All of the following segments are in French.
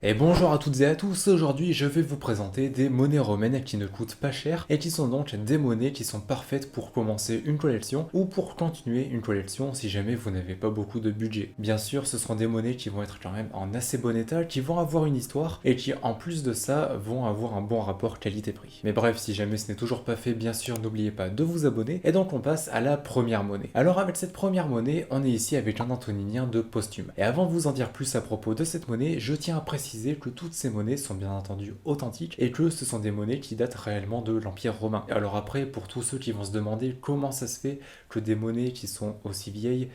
Et bonjour à toutes et à tous, aujourd'hui je vais vous présenter des monnaies romaines qui ne coûtent pas cher et qui sont donc des monnaies qui sont parfaites pour commencer une collection ou pour continuer une collection si jamais vous n'avez pas beaucoup de budget. Bien sûr, ce seront des monnaies qui vont être quand même en assez bon état, qui vont avoir une histoire et qui en plus de ça vont avoir un bon rapport qualité-prix. Mais bref, si jamais ce n'est toujours pas fait, bien sûr n'oubliez pas de vous abonner et donc on passe à la première monnaie. Alors avec cette première monnaie, on est ici avec un antoninien de Posthume. Et avant de vous en dire plus à propos de cette monnaie, je tiens à préciser que toutes ces monnaies sont bien entendu authentiques et que ce sont des monnaies qui datent réellement de l'Empire romain. Alors après, pour tous ceux qui vont se demander comment ça se fait que des monnaies qui sont aussi vieilles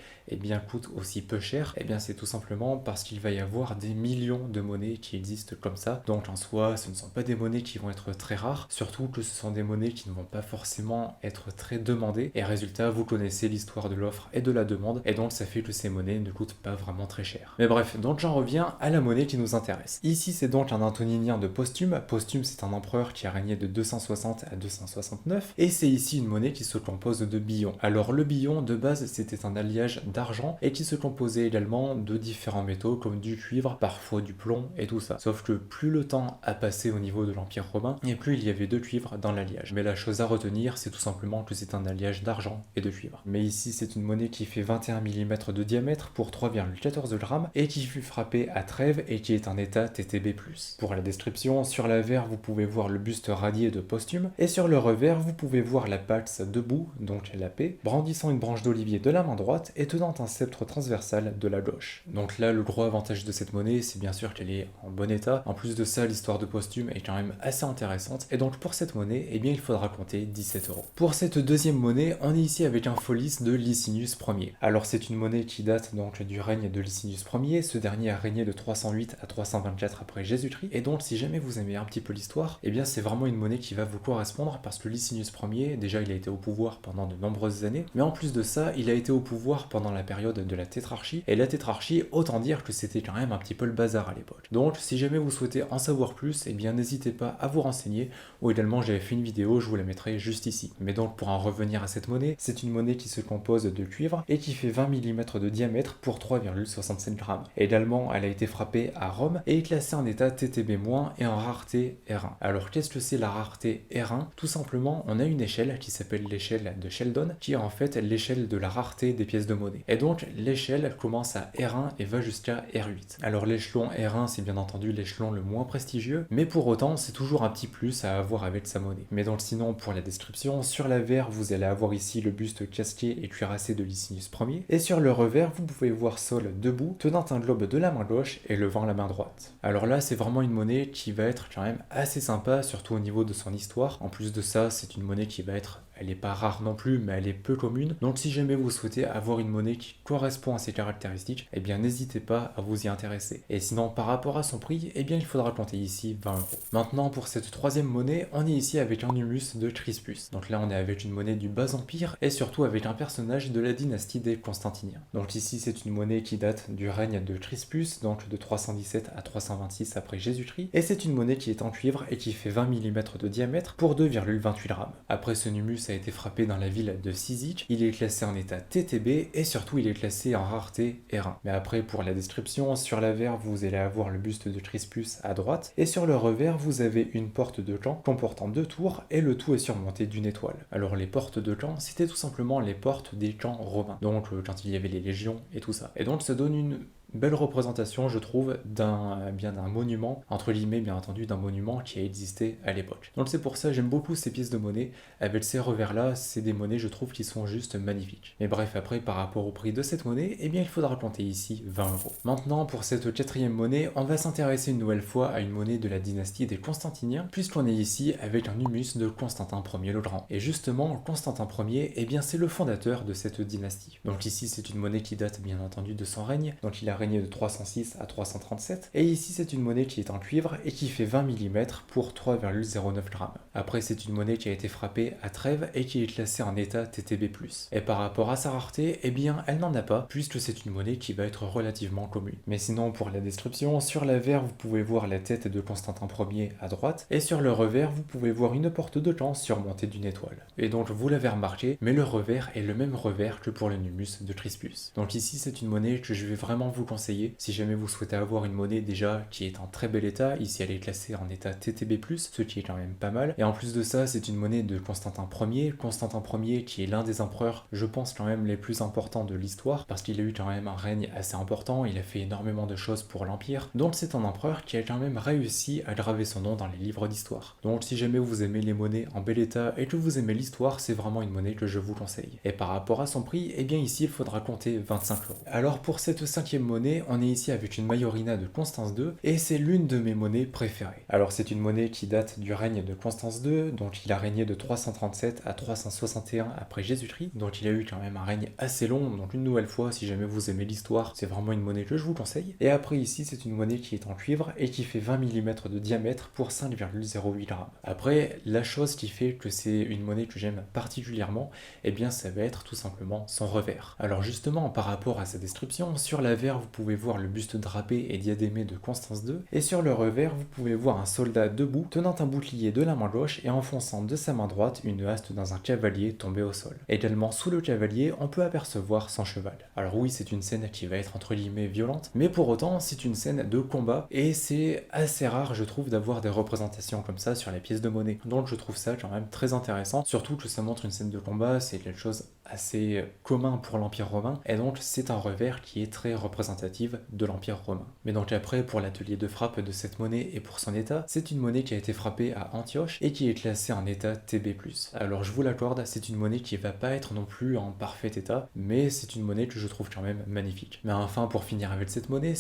coûtent aussi peu cher, c'est tout simplement parce qu'il va y avoir des millions de monnaies qui existent comme ça. Donc en soi, ce ne sont pas des monnaies qui vont être très rares, surtout que ce sont des monnaies qui ne vont pas forcément être très demandées. Et résultat, vous connaissez l'histoire de l'offre et de la demande, et donc ça fait que ces monnaies ne coûtent pas vraiment très cher. Mais bref, donc j'en reviens à la monnaie qui nous intéresse. Ici, c'est donc un antoninien de Posthume. Posthume, c'est un empereur qui a régné de 260 à 269, et c'est ici une monnaie qui se compose de billons. Alors le billon, de base, c'était un alliage d'argent, et qui se composait également de différents métaux, comme du cuivre, parfois du plomb, et tout ça. Sauf que plus le temps a passé au niveau de l'Empire romain, et plus il y avait de cuivre dans l'alliage. Mais la chose à retenir, c'est tout simplement que c'est un alliage d'argent et de cuivre. Mais ici, c'est une monnaie qui fait 21 mm de diamètre pour 3,14 grammes, et qui fut frappée à Trèves, et qui est en état TTB+. Pour la description, sur l'avers vous pouvez voir le buste radié de Posthume, et sur le revers vous pouvez voir la Pax debout, donc la paix, brandissant une branche d'olivier de la main droite et tenant un sceptre transversal de la gauche. Donc là, le gros avantage de cette monnaie, c'est bien sûr qu'elle est en bon état. En plus de ça, l'histoire de Posthume est quand même assez intéressante, et donc pour cette monnaie, il faudra compter 17 euros. Pour cette deuxième monnaie, on est ici avec un Folis de Licinius Ier. Alors c'est une monnaie qui date donc du règne de Licinius Ier, ce dernier a régné de 308 à 324 après Jésus-Christ, et donc si jamais vous aimez un petit peu l'histoire, c'est vraiment une monnaie qui va vous correspondre parce que Licinius Ier, déjà il a été au pouvoir pendant de nombreuses années, mais en plus de ça, il a été au pouvoir pendant la période de la tétrarchie, et la tétrarchie, autant dire que c'était quand même un petit peu le bazar à l'époque. Donc si jamais vous souhaitez en savoir plus, n'hésitez pas à vous renseigner, ou également j'avais fait une vidéo, je vous la mettrai juste ici. Mais donc pour en revenir à cette monnaie, c'est une monnaie qui se compose de cuivre et qui fait 20 mm de diamètre pour 3,67 grammes. Également, elle a été frappée à Rome et est classée en état TTB- et en rareté R1. Alors qu'est-ce que c'est la rareté R1? Tout simplement, on a une échelle qui s'appelle l'échelle de Sheldon, qui est en fait l'échelle de la rareté des pièces de monnaie. Et donc l'échelle commence à R1 et va jusqu'à R8. Alors l'échelon R1, c'est bien entendu l'échelon le moins prestigieux, mais pour autant c'est toujours un petit plus à avoir avec sa monnaie. Mais donc sinon, pour la description, sur l'avers vous allez avoir ici le buste casqué et cuirassé de Licinius Ier, et sur le revers vous pouvez voir Saul debout, tenant un globe de la main gauche et levant la main droite. Alors là, c'est vraiment une monnaie qui va être quand même assez sympa, surtout au niveau de son histoire. En plus de ça, c'est une monnaie qui va être, elle n'est pas rare non plus, mais elle est peu commune. Donc si jamais vous souhaitez avoir une monnaie qui correspond à ces caractéristiques, n'hésitez pas à vous y intéresser. Et sinon, par rapport à son prix, il faudra compter ici 20 euros. Maintenant, pour cette troisième monnaie, on est ici avec un humus de Crispus. Donc là, on est avec une monnaie du Bas Empire, et surtout avec un personnage de la dynastie des Constantiniens. Donc ici, c'est une monnaie qui date du règne de Crispus, donc de 317 à 326 après Jésus-Christ, et c'est une monnaie qui est en cuivre et qui fait 20 mm de diamètre pour 2,28 grammes. Après, ce humus a été frappé dans la ville de Cyzique, il est classé en état TTB et surtout il est classé en rareté R1. Mais après, pour la description, sur l'avers vous allez avoir le buste de Crispus à droite, et sur le revers vous avez une porte de camp comportant 2 tours, et le tout est surmonté d'une étoile. Alors les portes de camp, c'était tout simplement les portes des camps romains, donc quand il y avait les légions et tout ça. Et donc ça donne une belle représentation, je trouve, d'un monument, entre guillemets bien entendu, d'un monument qui a existé à l'époque. Donc c'est pour ça j'aime beaucoup ces pièces de monnaie, avec ces revers-là, c'est des monnaies je trouve qui sont juste magnifiques. Mais bref, après par rapport au prix de cette monnaie, il faudra compter ici 20 euros. Maintenant, pour cette quatrième monnaie, on va s'intéresser une nouvelle fois à une monnaie de la dynastie des Constantiniens, puisqu'on est ici avec un humus de Constantin Ier le Grand. Et justement, Constantin Ier, c'est le fondateur de cette dynastie. Donc ici c'est une monnaie qui date bien entendu de son règne, donc il a régné de 306 à 337, et ici c'est une monnaie qui est en cuivre et qui fait 20 mm pour 3,09 grammes. Après, c'est une monnaie qui a été frappée à Trèves et qui est classée en état TTB+. Et par rapport à sa rareté, elle n'en a pas, puisque c'est une monnaie qui va être relativement commune. Mais sinon, pour la description, sur l'avers vous pouvez voir la tête de Constantin Ier à droite, et sur le revers vous pouvez voir une porte de camp surmontée d'une étoile. Et donc vous l'avez remarqué, mais le revers est le même revers que pour le humus de Crispus. Donc ici c'est une monnaie que je vais vraiment vous vous conseiller si jamais vous souhaitez avoir une monnaie déjà qui est en très bel état. Ici elle est classée en état TTB+, ce qui est quand même pas mal. Et en plus de ça, c'est une monnaie de Constantin Ier. Constantin Ier qui est l'un des empereurs, je pense quand même les plus importants de l'histoire, parce qu'il a eu quand même un règne assez important, il a fait énormément de choses pour l'Empire, donc c'est un empereur qui a quand même réussi à graver son nom dans les livres d'histoire. Donc si jamais vous aimez les monnaies en bel état et que vous aimez l'histoire, c'est vraiment une monnaie que je vous conseille. Et par rapport à son prix, eh bien ici il faudra compter 25 euros. Alors pour cette 5e monnaie, on est ici avec une Majorina de Constance II, et c'est l'une de mes monnaies préférées. Alors c'est une monnaie qui date du règne de Constance II, donc il a régné de 337 à 361 après Jésus-Christ, donc il a eu quand même un règne assez long, donc une nouvelle fois, si jamais vous aimez l'histoire, c'est vraiment une monnaie que je vous conseille. Et après ici, c'est une monnaie qui est en cuivre et qui fait 20 mm de diamètre pour 5,08 grammes. Après, la chose qui fait que c'est une monnaie que j'aime particulièrement, eh bien ça va être tout simplement son revers. Alors justement, par rapport à sa description, sur l'avers, vous pouvez voir le buste drapé et diadémé de Constance II, et sur le revers, vous pouvez voir un soldat debout, tenant un bouclier de la main gauche et enfonçant de sa main droite une haste dans un cavalier tombé au sol. Également, sous le cavalier, on peut apercevoir son cheval. Alors oui, c'est une scène qui va être entre guillemets violente, mais pour autant, c'est une scène de combat, et c'est assez rare, je trouve, d'avoir des représentations comme ça sur les pièces de monnaie. Donc je trouve ça quand même très intéressant, surtout que ça montre une scène de combat, c'est quelque chose assez commun pour l'Empire romain, et donc c'est un revers qui est très représentatif de l'Empire romain. Mais donc après, pour l'atelier de frappe de cette monnaie et pour son état, c'est une monnaie qui a été frappée à Antioche et qui est classée en état TB+. Alors je vous l'accorde, c'est une monnaie qui va pas être non plus en parfait état, mais c'est une monnaie que je trouve quand même magnifique. Mais enfin, pour finir avec cette monnaie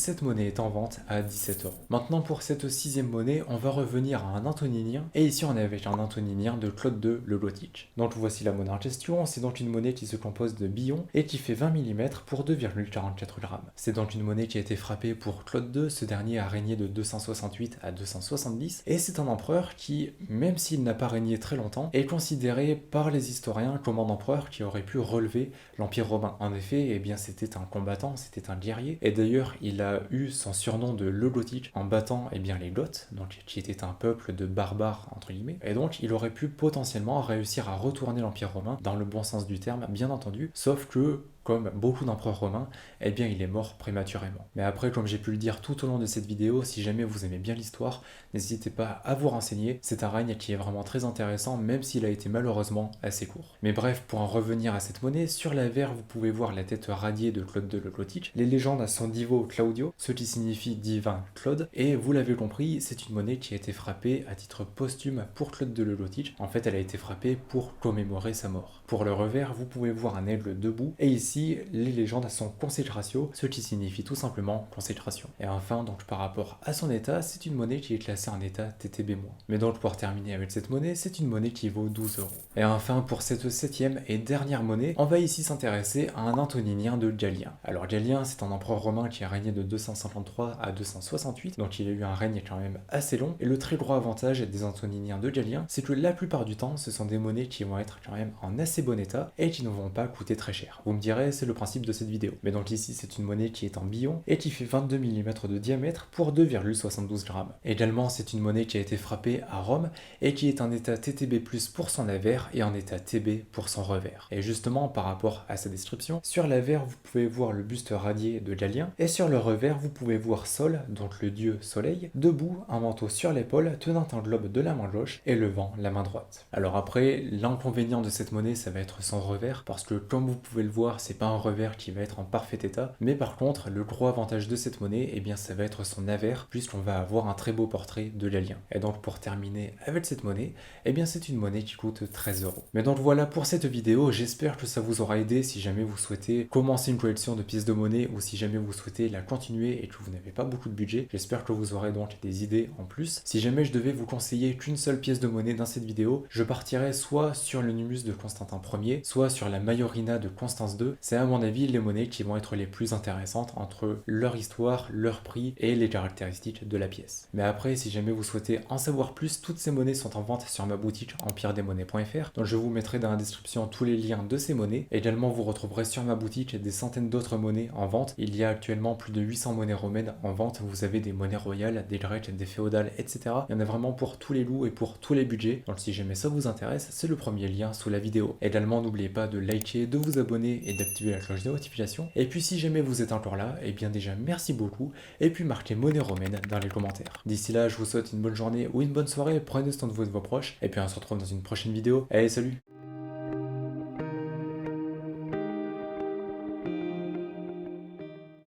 est en vente à 17 euros. Maintenant, pour cette 6e monnaie, on va revenir à un antoninien, et ici on est avec un antoninien de Claude II le Gothique. Donc voici la monnaie en question, c'est donc une monnaie qui se compose de billons et qui fait 20 mm pour 2,44 grammes. C'est donc une monnaie qui a été frappée pour Claude II, ce dernier a régné de 268 à 270, et c'est un empereur qui, même s'il n'a pas régné très longtemps, est considéré par les historiens comme un empereur qui aurait pu relever l'Empire romain. En effet, eh bien c'était un combattant, c'était un guerrier, et d'ailleurs il a eu son surnom de le Gothique en battant eh bien les Goths, donc qui était un peuple de barbares entre guillemets, et donc il aurait pu potentiellement réussir à retourner l'Empire romain dans le bon sens du terme, bien entendu, sauf que comme beaucoup d'empereurs romains, eh bien il est mort prématurément. Mais après, comme j'ai pu le dire tout au long de cette vidéo, si jamais vous aimez bien l'histoire, n'hésitez pas à vous renseigner, c'est un règne qui est vraiment très intéressant, même s'il a été malheureusement assez court. Mais bref, pour en revenir à cette monnaie, sur l'avers vous pouvez voir la tête radiée de Claude II le Gothique, les légendes sont Divo Claudio, ce qui signifie divin Claude, et vous l'avez compris, c'est une monnaie qui a été frappée à titre posthume pour Claude II le Gothique. En fait, elle a été frappée pour commémorer sa mort. Pour le revers, vous pouvez voir un aigle debout, et ici, les légendes sont consécratio, ce qui signifie tout simplement consécration. Et enfin, donc par rapport à son état, c'est une monnaie qui est classée en état TTB-. Mais donc pour terminer avec cette monnaie, c'est une monnaie qui vaut 12 euros. Et enfin, pour cette 7e et dernière monnaie, on va ici s'intéresser à un antoninien de Galien. Alors Galien, c'est un empereur romain qui a régné de 253 à 268, donc il a eu un règne quand même assez long. Et le très gros avantage des antoniniens de Galien, c'est que la plupart du temps, ce sont des monnaies qui vont être quand même en assez bon état et qui ne vont pas coûter très cher. Vous me direz, c'est le principe de cette vidéo. Mais donc ici, c'est une monnaie qui est en billon et qui fait 22 mm de diamètre pour 2,72 grammes. Également, c'est une monnaie qui a été frappée à Rome et qui est en état TTB+ pour son avers et en état TB pour son revers. Et justement, par rapport à sa description, sur l'avers, vous pouvez voir le buste radié de Galien et sur le revers, vous pouvez voir Sol, donc le dieu soleil, debout, un manteau sur l'épaule, tenant un globe de la main gauche et levant la main droite. Alors après, l'inconvénient de cette monnaie, ça va être son revers, parce que comme vous pouvez le voir, c'est pas un revers qui va être en parfait état, mais par contre, le gros avantage de cette monnaie, eh bien ça va être son avers, puisqu'on va avoir un très beau portrait de Galien. Et donc pour terminer avec cette monnaie, eh bien c'est une monnaie qui coûte 13 euros. Mais donc voilà pour cette vidéo, j'espère que ça vous aura aidé si jamais vous souhaitez commencer une collection de pièces de monnaie ou si jamais vous souhaitez la continuer et que vous n'avez pas beaucoup de budget. J'espère que vous aurez donc des idées en plus. Si jamais je devais vous conseiller qu'une seule pièce de monnaie dans cette vidéo, je partirais soit sur le Numus de Constantin Ier, soit sur la Majorina de Constance II. C'est à mon avis les monnaies qui vont être les plus intéressantes entre leur histoire, leur prix et les caractéristiques de la pièce. Mais après, si jamais vous souhaitez en savoir plus, toutes ces monnaies sont en vente sur ma boutique empiredesmonnaies.fr, donc je vous mettrai dans la description tous les liens de ces monnaies. Également, vous retrouverez sur ma boutique des centaines d'autres monnaies en vente. Il y a actuellement plus de 800 monnaies romaines en vente. Vous avez des monnaies royales, des grecques, des féodales, etc. Il y en a vraiment pour tous les goûts et pour tous les budgets. Donc si jamais ça vous intéresse, c'est le premier lien sous la vidéo. Également, n'oubliez pas de liker, de vous abonner et d'activer d'activer la cloche de notification. Et puis si jamais vous êtes encore là, et bien déjà merci beaucoup, et puis marquez monnaie romaine dans les commentaires. D'ici là, je vous souhaite une bonne journée ou une bonne soirée, prenez soin de vous et de vos proches, et puis on se retrouve dans une prochaine vidéo. Allez, salut!